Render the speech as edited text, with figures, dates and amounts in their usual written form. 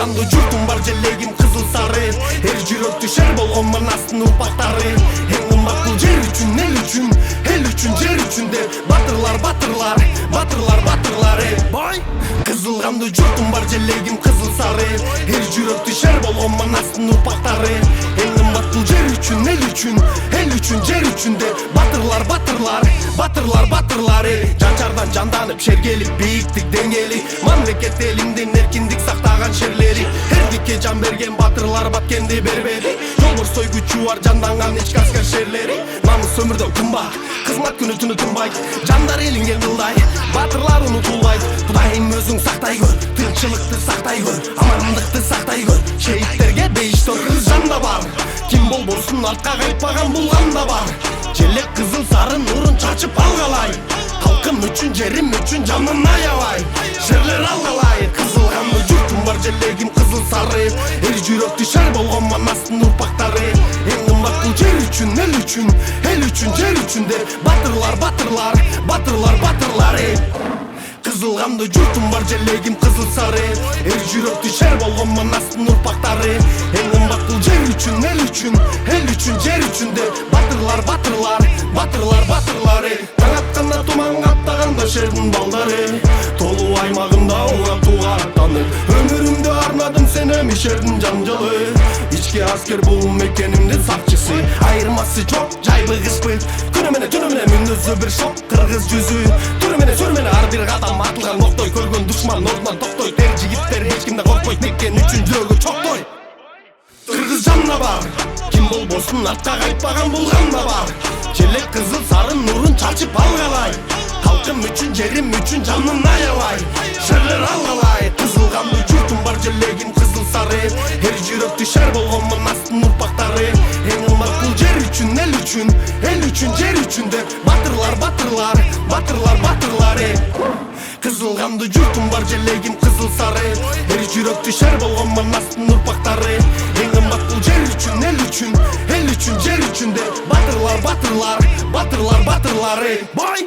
Кызылганды журтум бар желегим кызыл сары. Эр жүрөктү шер болгон манастын урпактары. Эң кымбат бул жер үчүн, эл үчүн, эл үчүн, жер үчүн деп батырлар, батырлар, батырлар, батырлар. Бай кызылганды журтум бар желегим кызыл сары. Эр жүрөктү шер болгон манастын урпактары. Эң кымбат бул жер үчүн, эл үчүн, эл үчүн, жер үчүн деп батырлар, батырлар, батырлар, батырлар. Жанчардан жанданып шер келип бийиктик деңгели. Мамлекет элиңдин эркиндик сактаган шерлери. Эрдикке жан берген батырлар баткенди бербеди. Жолбор сойгучу бар жанданган ички аскер шерлери. Намыс өмүрдөн кымбат, кызмат күнү түнү тынбайт. Жандар элиңге кылдай, батырлар унутулбайт. Кудайым өзүң сактай көр, тынччылыкты сактай көр, амандыкты сактай көр. Шейиттерге бейиштон кыз жанда бар. Ким болбосун артка кайтпаган булганда бар. Желек кызыл сары нурун чачып алгалай. Халкым үчүн, жерим үчүн жанын аябай. Жерлер алгалай. Кызылганды журтум бар желегим кызыл сары. Эр жүрөктү шер болгон манастын урпактары. Эң кымбат бул жер үчүн, эл үчүн, эл үчүн, жер үчүн деп батырлар, батырлар, батырлар, батырлар. Кызылганды журтум бар желегим кызыл сары. Эр жүрөктү шер болгон манастын урпактары. Эң кымбат бул жер үчүн, эл үчүн, эл үчүн, жер үчүн деп батырлар, батырлар, батырлар, батырлар. Таң атканда туман каптаганда шердин балдары. Толуу аймагымда уга аттанып, өмүрүмдү арнадым сен эми шердин жанжалы. Ички аскер бул мекенимдин сакчысы. Айырмасы жок, жайбы кышпы. Күнү менен түнү менен мүнөзү бир шок, кыргыз жүзү. Түрү менен сөрү менен ар бир кадам атылган ноктой. Көргөн душман ордунан токтойт. Эр жигиттер эч кимден коркпойт, мекен үчүн жүрөгү чоктой. Кыргыз жанда бар, ким болбосун артка кайтпаган булганда бар. Желек кызыл сары нурун чачып алгалай. Халкым үчүн, жерим үчүн жанын аябай. Жерлер алгалай. Кызылганды журтум бар желегим кызыл сары. Эр жүрөктү шер болгон манастын урпактары. Эң кымбат бул жер үчүн, эл үчүн, эл үчүн, жер үчүн деп батырлар, батырлар, батырлар, батырлар. Кызылганды журтум бар желегим кызыл сары. Эр жүрөктү шер болгон манастын урпактары. Эң кымбат бул жер үчүн, эл үчүн, эл үчүн, жер үчүн деп батырлар, батырлар, батырлар, батырлар. Бай